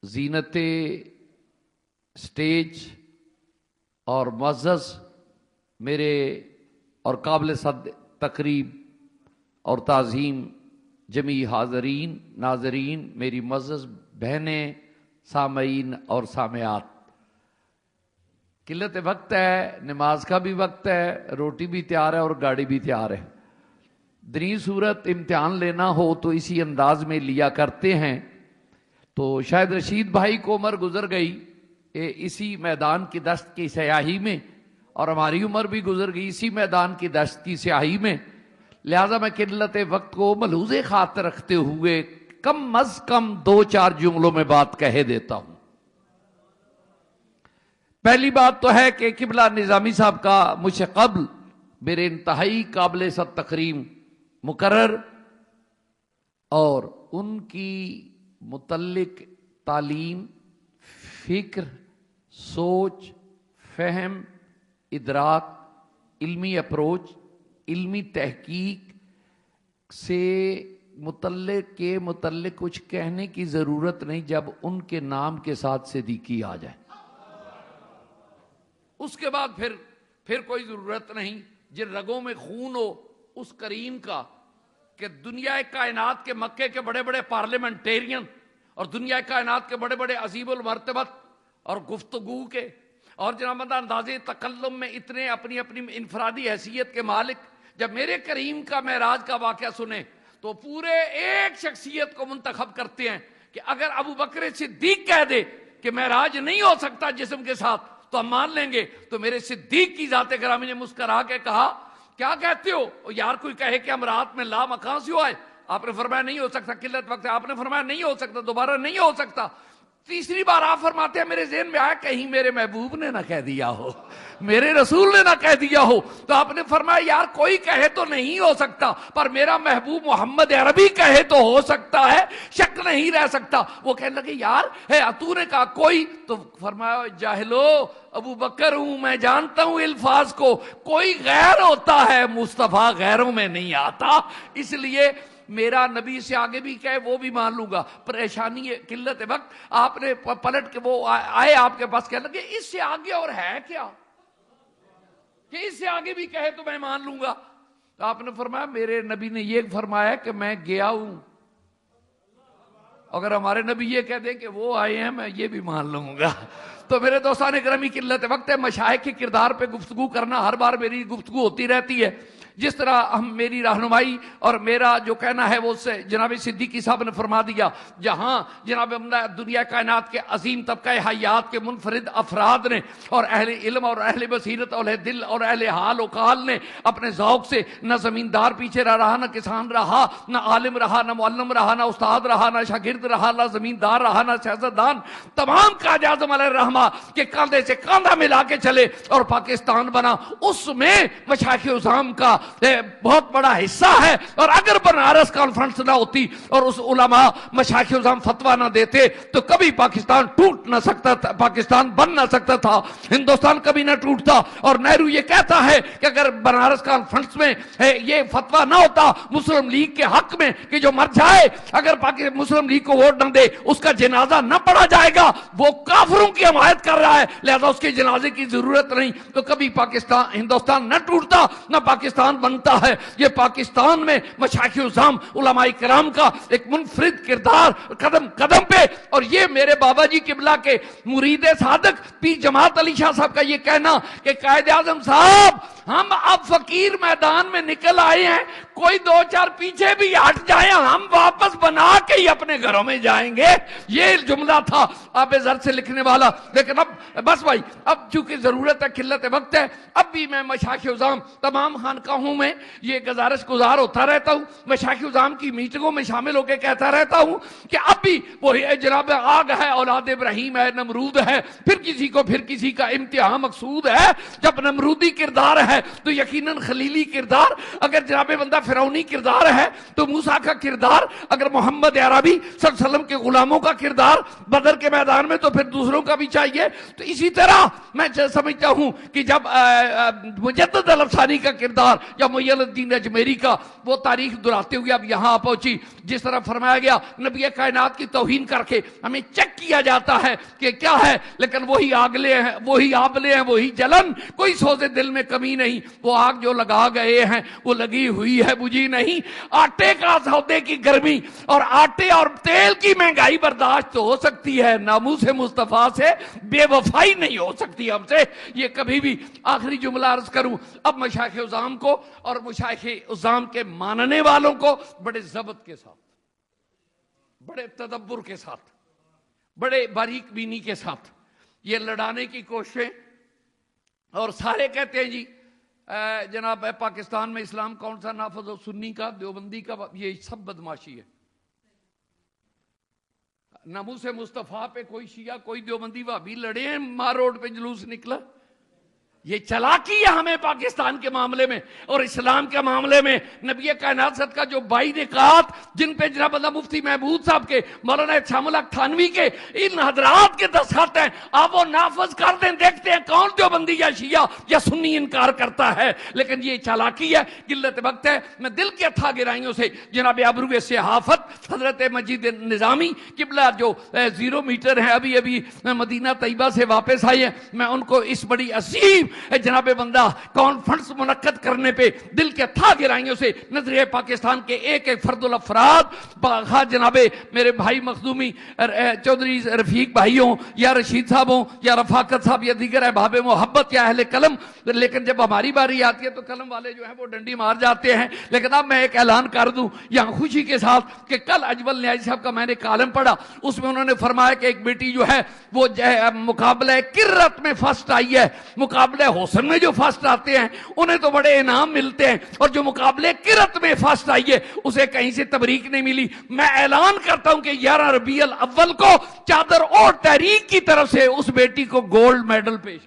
زینت stage اور معزز میرے اور قابل صد تقریب اور تعظیم جمیع حاضرین ناظرین، میری معزز بہنیں، سامعین اور سامعات، قلت وقت ہے، نماز کا بھی وقت ہے، روٹی بھی تیار ہے اور گاڑی بھی تیار ہے۔ دنی صورت امتحان لینا ہو تو اسی انداز میں لیا کرتے ہیں۔ تو شاید رشید بھائی کو عمر گزر گئی اسی میدان کی دشت کی سیاہی میں، اور ہماری عمر بھی گزر گئی اسی میدان کی دشت کی سیاہی میں، لہذا میں قلت وقت کو ملحوظ خاطر رکھتے ہوئے کم از کم 2-4 جملوں میں بات کہہ دیتا ہوں۔ پہلی بات تو ہے کہ قبلہ نظامی صاحب کا مجھ سے قبل میرے انتہائی قابل صد تقریم مقرر اور ان کی متعلق تعلیم، فکر، سوچ، فہم، ادراک، علمی اپروچ، علمی تحقیق سے متعلق کچھ کہنے کی ضرورت نہیں جب ان کے نام کے ساتھ صدیقی آ جائے، اس کے بعد پھر کوئی ضرورت نہیں۔ جن رگوں میں خون ہو اس کریم کا کہ دنیا کائنات کے مکے کے بڑے بڑے پارلیمنٹیرین اور دنیا کائنات کے بڑے بڑے عظیم المرتبت اور گفتگو کے اور جناب انداز تکلم میں اتنے اپنی انفرادی حیثیت کے مالک جب میرے کریم کا معراج کا واقعہ سنیں تو پورے ایک شخصیت کو منتخب کرتے ہیں کہ اگر ابو بکر صدیق کہہ دے کہ معراج نہیں ہو سکتا جسم کے ساتھ تو ہم مان لیں گے، تو میرے صدیق کی ذات گرامی نے مسکرا کے کہا کیا کہتے ہو؟ یار کوئی کہے کہ ہم رات میں لا مکان سے ہوئے، آپ نے فرمایا نہیں ہو سکتا، قلت وقت ہے، آپ نے فرمایا نہیں ہو سکتا، دوبارہ نہیں ہو سکتا، تیسری بار آپ فرماتے ہیں میرے ذہن میں آیا کہیں میرے محبوب نے نہ کہہ دیا ہو، میرے رسول نے نہ کہہ دیا ہو، تو آپ نے فرمایا یار کوئی کہے تو نہیں ہو سکتا پر میرا محبوب محمد عربی کہے تو ہو سکتا ہے، شک نہیں رہ سکتا۔ وہ کہنے لگے یار ہے تو نے کہا کوئی، تو فرمایا جاہلو ابو بکر ہوں میں جانتا ہوں الفاظ کو، کوئی غیر ہوتا ہے مصطفیٰ غیروں میں نہیں آتا، اس لیے میرا نبی سے آگے بھی کہے وہ بھی مان لوں گا۔ پریشانی قلت وقت آپ نے پلٹ کے وہ آئے آپ کے پاس کہنے لگے اس سے آگے اور ہے کیا کہ اس سے آگے بھی کہے تو میں مان لوں گا؟ تو آپ نے فرمایا میرے نبی نے یہ فرمایا کہ میں گیا ہوں، اگر ہمارے نبی یہ کہہ دیں کہ وہ آئے ہیں میں یہ بھی مان لوں گا۔ تو میرے دوستان گرامی قلت وقت ہے، مشائخ کے کردار پہ گفتگو کرنا ہر بار میری گفتگو ہوتی رہتی ہے، جس طرح ہم میری رہنمائی اور میرا جو کہنا ہے وہ سے جناب صدیقی صاحب نے فرما دیا، جہاں جناب دنیا کائنات کے عظیم طبقہ حیات کے منفرد افراد نے اور اہل علم اور اہل بصیرت اور اہل دل اور اہل حال و قال نے اپنے ذوق سے نہ زمیندار پیچھے رہا، نہ کسان رہا، نہ عالم رہا، نہ معلم رہا، نہ استاد رہا، نہ شاگرد رہا، نہ زمیندار رہا، نہ سیاستدان، تمام قائد اعظم علیہ الرحمہ کے کاندھے سے کاندھا ملا کے چلے اور پاکستان بنا۔ اس میں مشائخ عظام کا بہت بڑا حصہ ہے، اور اگر بنارس کانفرنس نہ ہوتی اور اس علماء مشائخ عظام فتویٰ نہ دیتے تو کبھی پاکستان ٹوٹ نہ سکتا تھا، پاکستان بن نہ سکتا تھا، ہندوستان کبھی نہ ٹوٹتا۔ اور نہرو یہ کہتا ہے کہ اگر بنارس کانفرنس میں یہ فتویٰ نہ ہوتا مسلم لیگ کے حق میں کہ جو مر جائے اگر مسلم لیگ کو ووٹ نہ دے اس کا جنازہ نہ پڑھا جائے گا، وہ کافروں کی حمایت کر رہا ہے لہذا اس کے جنازے کی ضرورت نہیں، تو کبھی ہندوستان نہ ٹوٹتا نہ پاکستان بنتا ہے۔ یہ پاکستان میں مشائخ عظام علماء کرام کا ایک منفرد کردار قدم قدم پہ، اور یہ میرے بابا جی قبلہ کے مرید صادق پیر جماعت علی شاہ صاحب کا یہ کہنا کہ قائد اعظم صاحب ہم اب فقیر میدان میں نکل آئے ہیں، کوئی 2-4 پیچھے بھی ہٹ جائیں ہم واپس بنا کے ہی اپنے گھروں میں جائیں گے، یہ جملہ تھا آپ زر سے لکھنے والا۔ لیکن اب بس بھائی اب چونکہ ضرورت ہے قلت وقت ہے، اب بھی میں مشائخ عظام تمام خانقاہوں میں یہ گزارش گزار ہوتا رہتا ہوں، مشائخ عظام کی میٹنگوں میں شامل ہو کے کہتا رہتا ہوں کہ اب بھی وہ جناب آگ ہے، اولاد ابراہیم ہے، نمرود ہے، پھر کسی کا امتحان مقصود ہے۔ جب نمرودی کردار ہے تو یقیناً خلیلی کردار، اگر جناب بندہ فرعونی کردار ہے تو موسیٰ کا کردار اگر محمد عربی صلی اللہ علیہ وسلم کے غلاموں کا کردار بدر کے میدان میں تو پھر دوسروں کا بھی چاہیے. تو اسی طرح میں سمجھتا ہوں کہ جب مجدد الافسانی کا کردار یا معین الدین اجمیری کا وہ تاریخ دہراتے ہوئے اب یہاں پہنچی, جس طرح فرمایا گیا نبی کائنات کی توہین کر کے ہمیں چیک کیا جاتا ہے کہ کیا ہے, لیکن وہی آگلے ہیں, وہی آبلے ہیں, وہی جلن, کوئی سوزے دل میں کمی نہیں. وہ آگ جو لگا گئے ہیں وہ لگی ہوئی ہے, بجھی نہیں. آٹے کا سودے کی گرمی اور آٹے اور تیل کی مہنگائی برداشت تو ہو سکتی ہے, ناموس مصطفیٰ سے بے وفائی نہیں ہو سکتی ہم سے. یہ کبھی بھی آخری جملہ عرض کروں, اب مشائخ عظام کو اور مشائخ عظام کے ماننے والوں کو بڑے ضبط کے ساتھ, بڑے تدبر کے ساتھ, بڑے باریک بینی کے ساتھ یہ لڑانے کی کوششیں. اور سارے کہتے ہیں جی جناب پاکستان میں اسلام کون سا نافذ ہو, سنی کا, دیوبندی کا, یہ سب بدماشی ہے. ناموس مصطفیٰ پہ کوئی شیعہ کوئی دیوبندی وہابی لڑے ہیں, مار روڈ پہ جلوس نکلا. یہ چلاکی ہے ہمیں پاکستان کے معاملے میں اور اسلام کے معاملے میں. نبی کائنات صدقہ جو 22 نکات جن پہ جناب اللہ مفتی محمود صاحب کے, مولانا شام الحق تھانوی کے, ان حضرات کے دستخط ہیں, آپ وہ نافذ کر دیں, دیکھتے ہیں کون دیوبندی یا شیعہ یا سنی انکار کرتا ہے. لیکن یہ چالاکی ہے, قلت وقت ہے. میں دل کے اتھا گرائیوں سے جناب ابرو صحافت حضرت مجید نظامی قبلہ جو 0 میٹر ہیں, ابھی ابھی مدینہ طیبہ سے واپس آئے ہیں, میں ان کو اس بڑی عظیم جناب بندہ کانفرنس منعقد کرنے پہ دل کے تھا گرائیوں سے نظریہ پاکستان کے ایک ایک فرد الافراد, جناب میرے بھائی مخدومی چودھری رفیق بھائیوں یا رشید صاحبوں یا رفاقت صاحب یا دیگر احباب محبت یا اہل قلم, لیکن جب ہماری باری آتی ہے تو قلم والے جو ہیں وہ ڈنڈی مار جاتے ہیں. لیکن اب میں ایک اعلان کر دوں یہاں خوشی کے ساتھ کہ کل اجمل نیازی صاحب کا میں نے کالم پڑھا, اس میں انہوں نے فرمایا کہ ایک بیٹی جو ہے وہ مقابلہ کرت میں فرسٹ آئی ہے. مقابلہ حسن میں جو فرسٹ آتے ہیں انہیں تو بڑے انعام ملتے ہیں, اور جو مقابلے کرت میں فرسٹ آئی ہے اسے کہیں سے تبریک نہیں ملی. میں اعلان کرتا ہوں کہ 11 ربیع الاول کو چادر اور تحریک کی طرف سے اس بیٹی کو گولڈ میڈل پیش